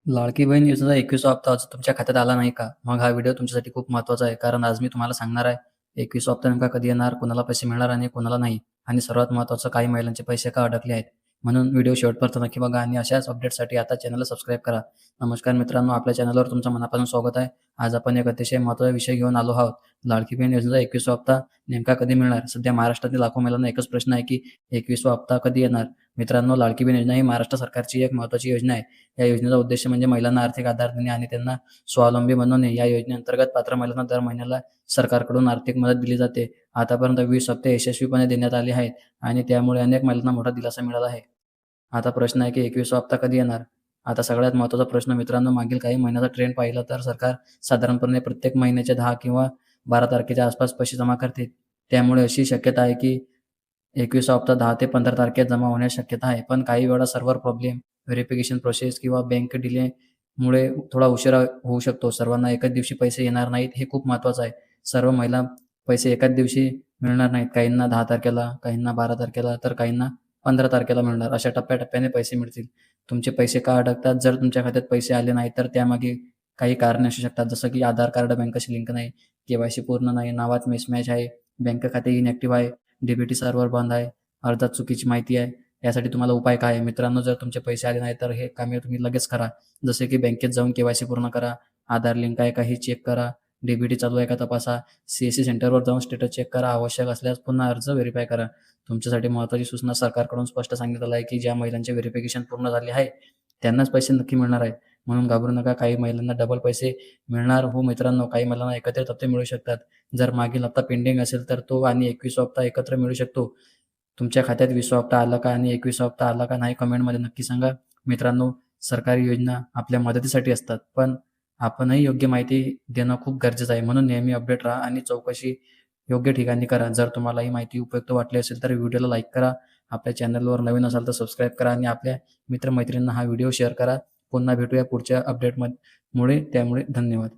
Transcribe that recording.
लाडकी बहीण योजनेचा 21वा हप्ता अजून तुमच्या खात्यात आला नाही का? मग हा व्हिडिओ तुमच्यासाठी खूप महत्त्वाचा आहे. कारण आज मी तुम्हाला सांगणार आहे 21वा हप्ता नेमका कधी येणार, कोणाला पैसे मिळणार आणि कोणाला नाही. आणि सर्वात महत्त्वाचं काही महिलांचे पैसे का अडकले आहेत. म्हणून व्हिडिओ शेवटपर्यंत नक्की बघा आणि अशाच अपडेटसाठी आता चॅनलला सबस्क्राईब करा. नमस्कार मित्रांनो, आपल्या चॅनलवर तुमचं मनापासून स्वागत आहे. आज आपण एक अतिशय महत्त्वाचा विषय घेऊन आलो आहोत. लाडकी बहीण योजनेचा 21वा हप्ता नेमका कधी मिळणार? सध्या महाराष्ट्रातील लाखो महिलांना एकच प्रश्न आहे की 21वा हप्ता कधी येणार? मित्रांनो, लाडकी बहीण योजना ही महाराष्ट्र सरकारची एक महत्त्वाची योजना आहे. या योजनेचा उद्देश म्हणजे महिलांना आर्थिक आधार देणे आणि त्यांना स्वावलंबी बनवणे. या योजनेअंतर्गत पात्र महिलांना दर महिन्याला सरकारकडून आर्थिक मदत दिली जाते. आतापर्यंत 20 हप्ते यशस्वीपणे देण्यात आले आहेत आणि त्यामुळे अनेक महिलांना मोठा दिलासा मिळाला आहे. आता प्रश्न आहे की 21वा हप्ता कधी येणार? आता सगळ्यात महत्त्वाचा प्रश्न मित्रांनो, मागील काही महिन्याचा ट्रेंड पाहिला तर सरकार साधारणपणे प्रत्येक महिन्याच्या 10 किंवा 12 तारखेच्या आसपास पैसे जमा करते. त्यामुळे अशी शक्यता आहे की 21वा हप्ता 10 ते 15 तारखेत जमा होण्याची शक्यता आहे. पण काही वेळा सर्व्हर प्रॉब्लेम, व्हेरिफिकेशन प्रोसेस किंवा बँक डिलेमुळे थोडा उशिरा होऊ शकतो. सर्वांना एकाच दिवशी पैसे येणार नाहीत, हे खूप महत्त्वाचं आहे. सर्व महिला पैसे एकाच दिवशी मिळणार नाहीत. काहींना 10 तारखेला, काहींना 12 तारखेला, तर काहींना 15 तारखेला मिळणार. अशा टप्प्याटप्प्याने पैसे मिळतील. तुमचे पैसे का अडकतात? जर तुमच्या खात्यात पैसे आले नाहीत, तर त्यामागे काही कारणे असू शकतात. जसं की आधार कार्ड बँकेशी लिंक नाही, के-वाय-सी पूर्ण नाही, नावात मिसमॅच आहे, बँक खाते इनॅक्टिव्ह आहे, डीबीटी सर्व्हर बंद आहे, अर्जात चुकीची माहिती आहे. यासाठी तुम्हाला उपाय काय आहे? मित्रांनो, जर तुमचे पैसे आले नाही, तर हे कामे तुम्ही लगेच करा. जसे की बँकेत जाऊन के-वाय-सी पूर्ण करा, आधार लिंक आहे का हे चेक करा, डीबीटी चालू आहे का तपासा, सी-एस-सी सेंटरवर जाऊन स्टेटस चेक करा. आवश्यक असल्यास पुन्हा अर्ज व्हेरिफाय करा. तुमच्यासाठी महत्त्वाची सूचना सरकारकडून स्पष्ट सांगितलेलं आहे की ज्या महिलांचे व्हेरिफिकेशन पूर्ण झाले आहे, त्यांनाच पैसे नक्की मिळणार आहेत. म्हणून घाबरू नका. काही महिलांना डबल पैसे मिळणार हो मित्रांनो, काही महिलांना एकत्रित हप्ते मिळू शकतात. जर मागील हप्ता पेंडिंग असेल, तर तो आणि 21वा हप्ता एकत्र मिळू शकतो. तुमच्या खात्यात 20वा हप्ता आला का आणि 21वा हप्ता आला का नाही कमेंटमध्ये नक्की सांगा. मित्रांनो, सरकारी योजना आपल्या मदतीसाठी असतात, पण आपणही योग्य माहिती देणं खूप गरजेचं आहे. म्हणून नेहमी अपडेट राहा आणि चौकशी योग्य ठिकाणी करा. जर तुम्हाला ही माहिती उपयुक्त वाटली असेल, तर व्हिडिओला लाईक करा. आपल्या चॅनलवर नवीन असाल तर सबस्क्राईब करा आणि आपल्या मित्र हा व्हिडिओ शेअर करा. पुन्हा भेटूया पुढच्या अपडेटमुळे. त्यामुळे धन्यवाद.